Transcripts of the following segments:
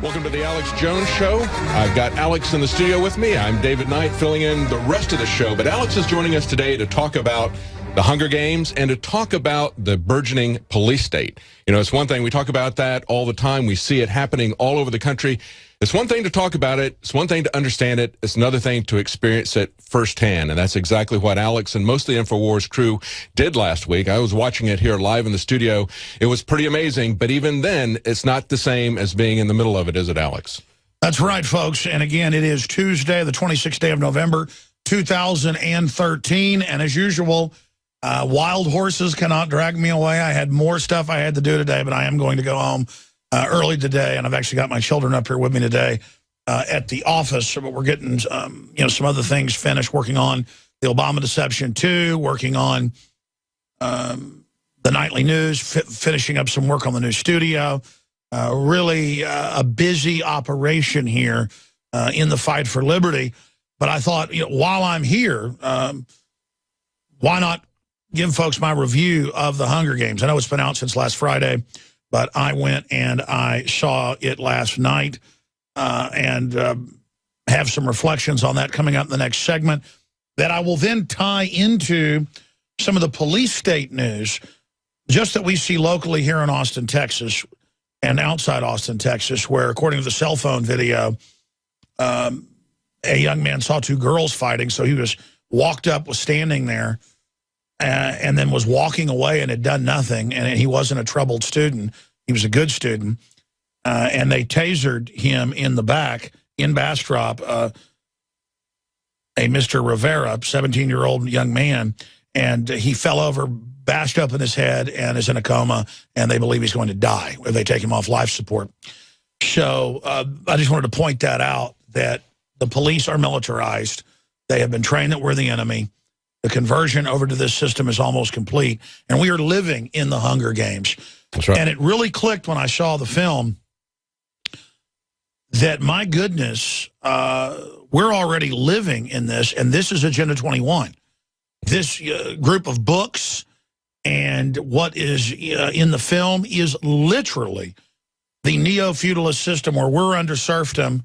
Welcome to the Alex Jones Show. I've got Alex in the studio with me. I'm David Knight filling in the rest of the show. But Alex is joining us today to talk about the Hunger Games and to talk about the burgeoning police state. You know, it's one thing. We talk about that all the time. We see it happening all over the country. It's one thing to talk about it. It's one thing to understand it. It's another thing to experience it firsthand. And that's exactly what Alex and most of the InfoWars crew did last week. I was watching it here live in the studio. It was pretty amazing. But even then, it's not the same as being in the middle of it, is it, Alex? That's right, folks. And again, it is Tuesday, the 26th day of November, 2013. And as usual, wild horses cannot drag me away. I had more stuff I had to do today, but I am going to go home early today, and I've actually got my children up here with me today at the office. But we're getting some other things finished, working on the Obama Deception 2, working on the nightly news, finishing up some work on the new studio. Really a busy operation here in the fight for liberty. But I thought, while I'm here, why not give folks my review of the Hunger Games? I know it's been out since last Friday, but I went and I saw it last night and have some reflections on that coming up in the next segment that I will then tie into some of the police state news just that we see locally here in Austin, Texas, and outside Austin, Texas, where, according to the cell phone video, a young man saw two girls fighting, so he walked up, was standing there, and then was walking away and had done nothing, and he wasn't a troubled student. He was a good student, and they tasered him in the back in Bastrop, a Mr. Rivera, 17-year-old young man, and he fell over, bashed up in his head, and is in a coma, and they believe he's going to die if they take him off life support. So I just wanted to point that out, that the police are militarized. They have been trained that we're the enemy. The conversion over to this system is almost complete, and we are living in the Hunger Games. That's right. And it really clicked when I saw the film that, my goodness, we're already living in this, and this is Agenda 21. This group of books and what is in the film is literally the neo-feudalist system where we're under serfdom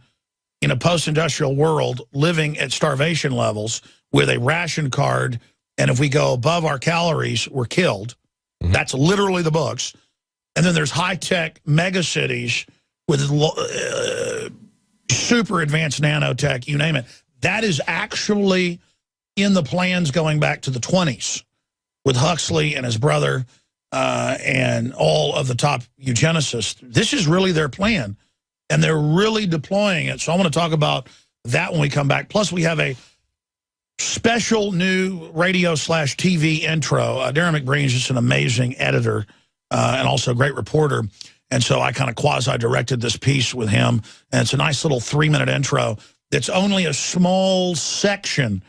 in a post-industrial world, living at starvation levels with a ration card, and if we go above our calories, we're killed. Mm-hmm. That's literally the books. And then there's high-tech mega-cities with super advanced nanotech, you name it. That is actually in the plans going back to the 20s with Huxley and his brother and all of the top eugenicists. This is really their plan, and they're really deploying it. So I want to talk about that when we come back. Plus, we have a special new radio/TV intro. Darren McBreen is just an amazing editor and also a great reporter. And so I kind of quasi-directed this piece with him. And it's a nice little 3-minute intro that's only a small section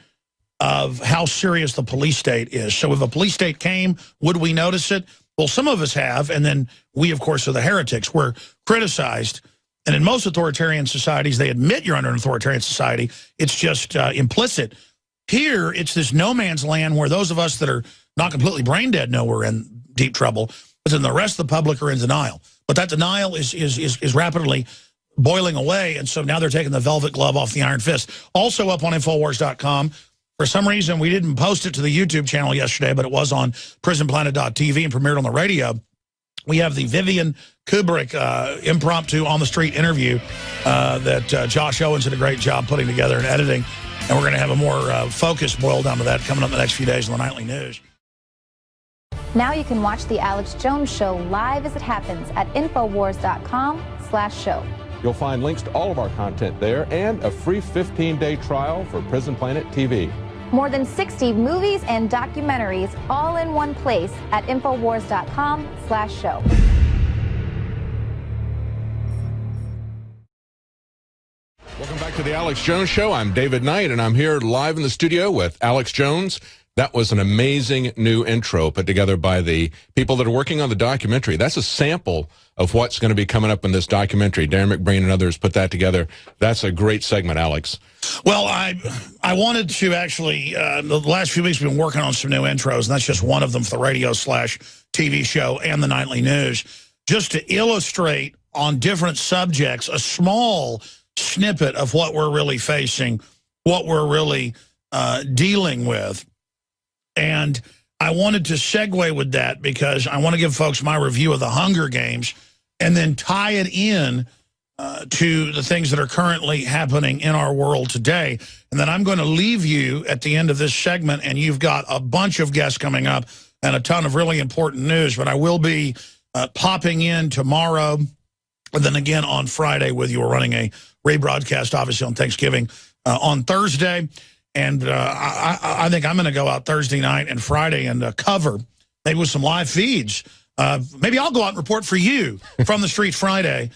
of how serious the police state is. So if a police state came, would we notice it? Well, some of us have, and then we, of course, are the heretics. We're criticized. And in most authoritarian societies, they admit you're under an authoritarian society. It's just implicit. Here, it's this no man's land where those of us that are not completely brain dead know we're in deep trouble, but then the rest of the public are in denial. But that denial is rapidly boiling away, and so now they're taking the velvet glove off the iron fist. Also up on Infowars.com. For some reason, we didn't post it to the YouTube channel yesterday, but it was on prisonplanet.tv and premiered on the radio. We have the Vivian Kubrick impromptu on-the-street interview that Josh Owens did a great job putting together and editing. And we're going to have a more focused boil down to that coming up in the next few days on the Nightly News. Now you can watch The Alex Jones Show live as it happens at Infowars.com/show. You'll find links to all of our content there and a free 15-day trial for Prison Planet TV. More than 60 movies and documentaries all in one place at Infowars.com/show. Welcome back to the Alex Jones Show. I'm David Knight, and I'm here live in the studio with Alex Jones. That was an amazing new intro put together by the people that are working on the documentary. That's a sample of what's going to be coming up in this documentary. Darren McBreen and others put that together. That's a great segment, Alex. Well, I wanted to actually, the last few weeks we've been working on some new intros, and that's just one of them for the radio/TV show and the nightly news, just to illustrate on different subjects, a small snippet of what we're really facing, what we're really dealing with. And I wanted to segue with that because I want to give folks my review of the Hunger Games and then tie it in to the things that are currently happening in our world today. And then I'm going to leave you at the end of this segment, and you've got a bunch of guests coming up and a ton of really important news. But I will be popping in tomorrow and then again on Friday with you. We're running a rebroadcast, obviously, on Thanksgiving on Thursday. And I think I'm going to go out Thursday night and Friday and cover, maybe with some live feeds. Maybe I'll go out and report for you from the street Friday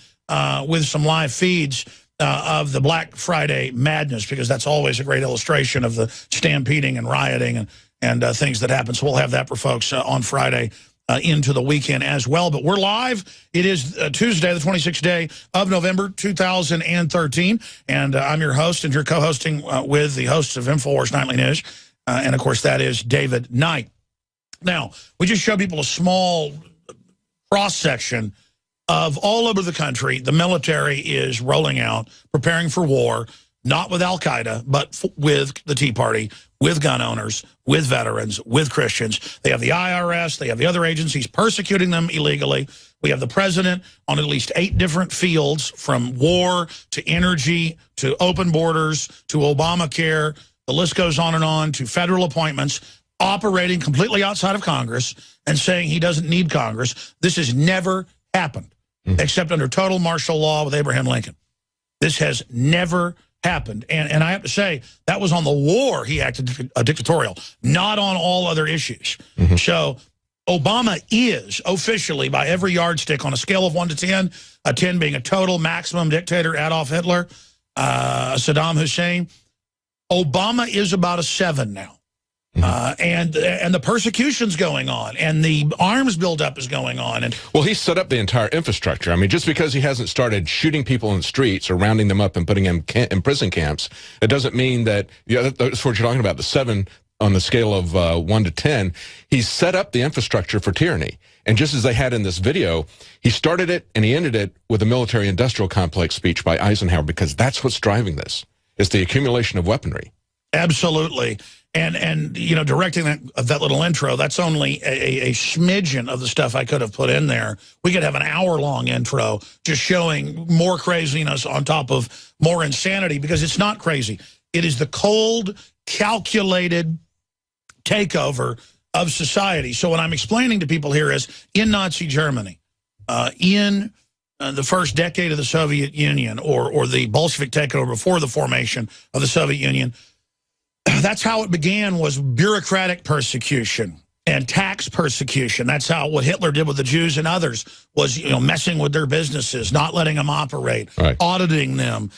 with some live feeds of the Black Friday madness, because that's always a great illustration of the stampeding and rioting and things that happen. So we'll have that for folks on Friday into the weekend as well. But we're live. It is Tuesday, the 26th day of November, 2013. And I'm your host, and you're co-hosting with the hosts of InfoWars Nightly News. And, of course, that is David Knight. Now, we just showed people a small cross-section of all over the country. The military is rolling out, preparing for war, not with Al-Qaeda, but with the Tea Party, with gun owners, with veterans, with Christians. They have the IRS. They have the other agencies persecuting them illegally. We have the president on at least 8 different fields, from war to energy to open borders to Obamacare. The list goes on, to federal appointments, operating completely outside of Congress and saying he doesn't need Congress. This has never happened, except under total martial law with Abraham Lincoln. This has never happened. And I have to say, that was on the war he acted dictatorial, not on all other issues. So Obama is officially, by every yardstick, on a scale of 1 to 10, a 10 being a total maximum dictator, Adolf Hitler, Saddam Hussein, Obama is about a 7 now. And the persecution's going on, and the arms buildup is going on. And well, he set up the entire infrastructure. I mean, just because he hasn't started shooting people in the streets or rounding them up and putting them in prison camps, it doesn't mean that, that's what you're talking about, the 7 on the scale of 1 to 10. He's set up the infrastructure for tyranny. And just as they had in this video, he started it and he ended it with a military-industrial complex speech by Eisenhower, because that's what's driving this. It's the accumulation of weaponry. Absolutely. And directing that little intro, that's only a smidgen of the stuff I could have put in there. We could have an hour-long intro just showing more craziness on top of more insanity, because it's not crazy. It is the cold, calculated takeover of society. So what I'm explaining to people here is, in Nazi Germany, in the first decade of the Soviet Union, or the Bolshevik takeover before the formation of the Soviet Union, that's how it began, was bureaucratic persecution and tax persecution. That's how what Hitler did with the Jews and others was, messing with their businesses, not letting them operate, auditing them,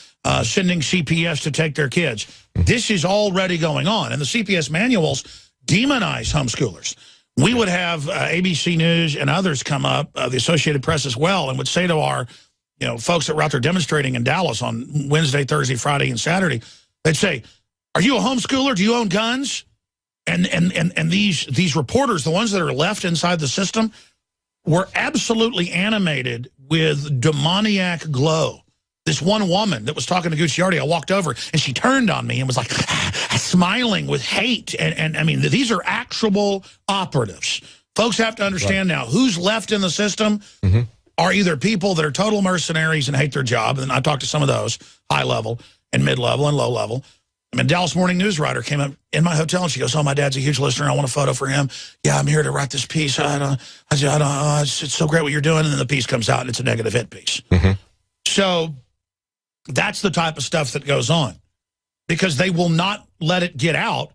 sending CPS to take their kids. This is already going on. And the CPS manuals demonize homeschoolers. We would have ABC News and others come up, the Associated Press as well, and would say to our folks that were out there demonstrating in Dallas on Wednesday, Thursday, Friday, and Saturday, they'd say, "Are you a homeschooler? Do you own guns?" And these reporters, the ones that are left inside the system, were absolutely animated with demoniac glow. This one woman that was talking to Gucciardi, I walked over and she turned on me and was like smiling with hate. And I mean, these are actual operatives. Folks have to understand now, who's left in the system are either people that are total mercenaries and hate their job. And I talked to some of those, high level and mid-level and low level. I mean, Dallas Morning News writer came up in my hotel and she goes, "Oh, my dad's a huge listener. I want a photo for him. Yeah, I'm here to write this piece. It's so great what you're doing." And then the piece comes out and it's a negative hit piece. So that's the type of stuff that goes on, because they will not let it get out.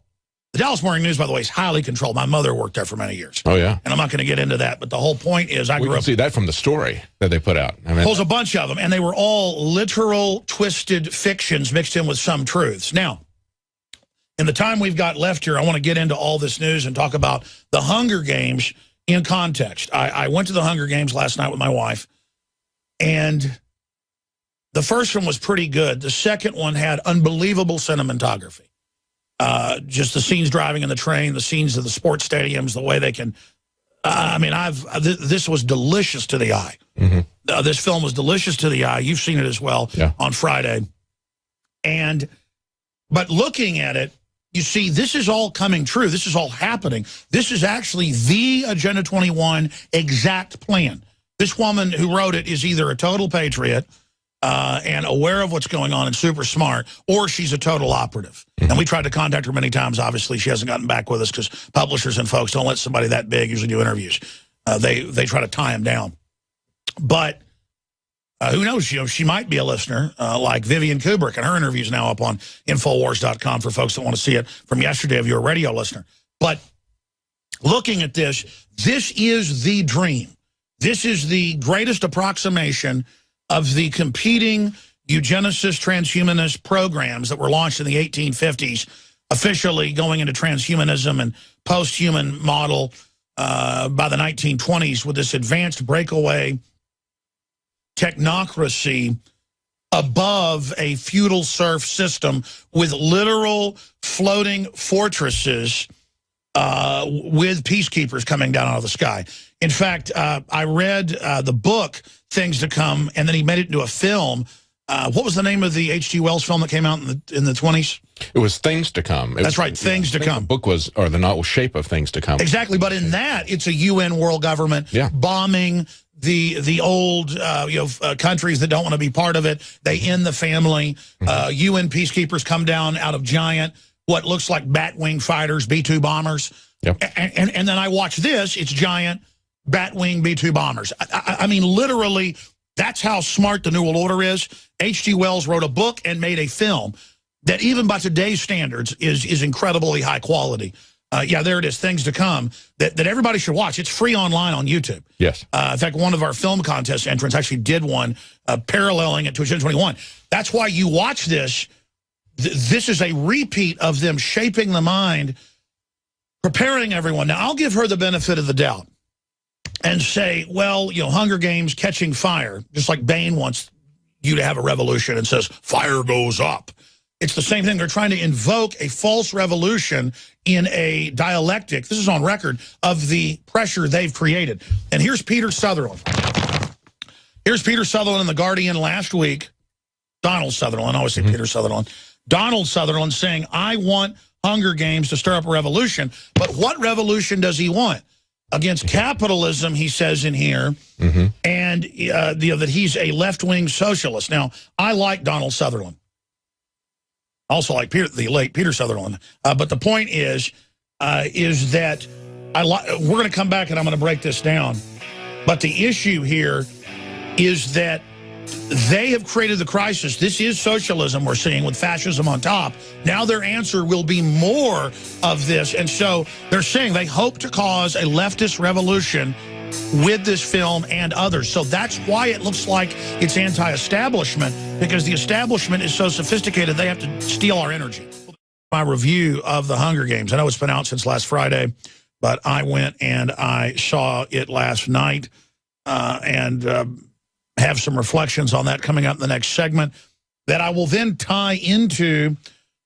The Dallas Morning News, by the way, is highly controlled. My mother worked there for many years. Oh, yeah. And I'm not going to get into that, but the whole point is we can see that from the story that they put out. I mean, there's a bunch of them, and they were all literal, twisted fictions mixed in with some truths. Now, in the time we've got left here, I want to get into all this news and talk about the Hunger Games in context. I went to the Hunger Games last night with my wife, and the first one was pretty good. The second one had unbelievable cinematography. Just the scenes driving in the train, the scenes of the sports stadiums, the way they can I mean, this was delicious to the eye. Mm-hmm. This film was delicious to the eye. You've seen it as well on Friday. But looking at it, you see, this is all coming true. This is all happening. This is actually the Agenda 21 exact plan. This woman who wrote it is either a total patriot and aware of what's going on and super smart, or she's a total operative. Mm-hmm. And we tried to contact her many times. Obviously, she hasn't gotten back with us because publishers and folks don't let somebody that big usually do interviews. They try to tie them down. But who knows? You know, she might be a listener like Vivian Kubrick, and her interview is now up on Infowars.com for folks that want to see it from yesterday if you're a radio listener. But looking at this is the dream. This is the greatest approximation of the competing eugenicist transhumanist programs that were launched in the 1850s, officially going into transhumanism and post-human model by the 1920s with this advanced breakaway technocracy above a feudal serf system with literal floating fortresses with peacekeepers coming down out of the sky. In fact, I read the book, Things to Come, and then he made it into a film. What was the name of the H.G. Wells film that came out in the 20s? It was Things to Come. That's right, Things to Come. The book was, or the novel Shape of Things to Come. Exactly, but in that, it's a UN world government bombing the old countries that don't want to be part of it. They end the family. UN peacekeepers come down out of giant, what looks like bat-wing fighters, B-2 bombers. Yep. And then I watch this, it's giant bat-wing B-2 bombers. I mean, literally, that's how smart the New World Order is. H.G. Wells wrote a book and made a film that even by today's standards is incredibly high quality. Yeah, there it is, Things to Come, that everybody should watch. It's free online on YouTube. Yes. In fact, one of our film contest entrants actually did one paralleling it to Agenda 21. That's why you watch this. This is a repeat of them shaping the mind, preparing everyone. Now, I'll give her the benefit of the doubt and say, well, you know, Hunger Games catching fire, just like Bane wants you to have a revolution and says, fire goes up. It's the same thing. They're trying to invoke a false revolution in a dialectic, this is on record, of the pressure they've created. And here's Peter Sutherland. Here's Peter Sutherland in The Guardian last week. Donald Sutherland, I always say Peter Sutherland. Donald Sutherland saying, I want Hunger Games to stir up a revolution. But what revolution does he want? Against capitalism, he says in here, and that he's a left-wing socialist. Now, I like Donald Sutherland. Also like the late Peter Sutherland. But the point is that we're going to come back and I'm going to break this down. But the issue here is that they have created the crisis. This is socialism we're seeing with fascism on top. Now their answer will be more of this. And so they're saying they hope to cause a leftist revolution with this film and others. So that's why it looks like it's anti-establishment, because the establishment is so sophisticated they have to steal our energy. My review of The Hunger Games, I know it's been out since last Friday, but I went and I saw it last night and have some reflections on that coming up in the next segment that I will then tie into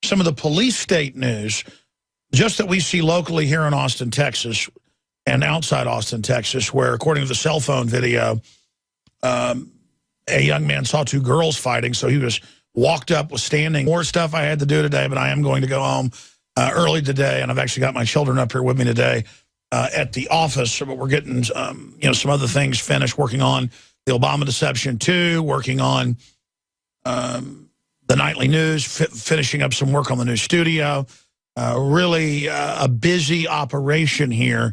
some of the police state news just that we see locally here in Austin, Texas, and outside Austin, Texas, where, according to the cell phone video, a young man saw two girls fighting, so he walked up, was standing. More stuff I had to do today, but I am going to go home early today, and I've actually got my children up here with me today at the office, but we're getting some other things finished, working on the Obama Deception 2, working on the nightly news, finishing up some work on the new studio. Really a busy operation here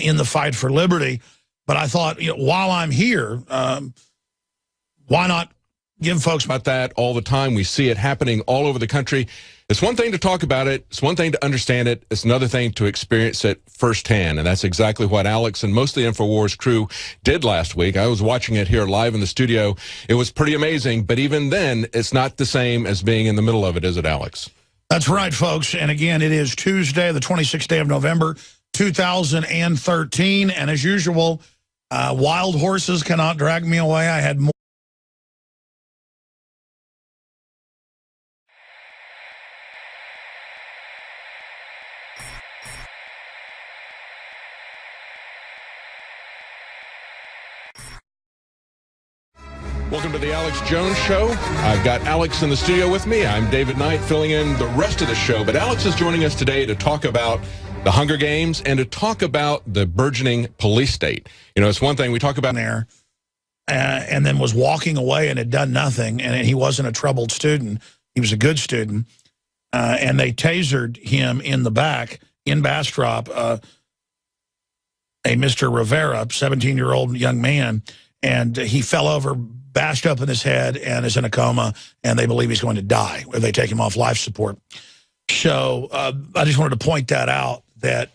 in the fight for liberty. But I thought, while I'm here, why not give folks about that all the time? We see it happening all over the country. It's one thing to talk about it. It's one thing to understand it. It's another thing to experience it firsthand. And that's exactly what Alex and most of the InfoWars crew did last week. I was watching it here live in the studio. It was pretty amazing. But even then, it's not the same as being in the middle of it, is it, Alex? That's right, folks. And again, it is Tuesday, the 26th day of November, 2013. And as usual, wild horses cannot drag me away. I had more. Welcome to the Alex Jones Show. I've got Alex in the studio with me. I'm David Knight filling in the rest of the show. But Alex is joining us today to talk about the Hunger Games and to talk about the burgeoning police state. You know, it's one thing we talk about there and then was walking away and had done nothing, and he wasn't a troubled student. He was a good student. And they tasered him in the back in Bastrop, a Mr. Rivera, 17-year-old young man, and he fell over, bashed up in his head, and is in a coma, and they believe he's going to die if they take him off life support. So I just wanted to point that out, that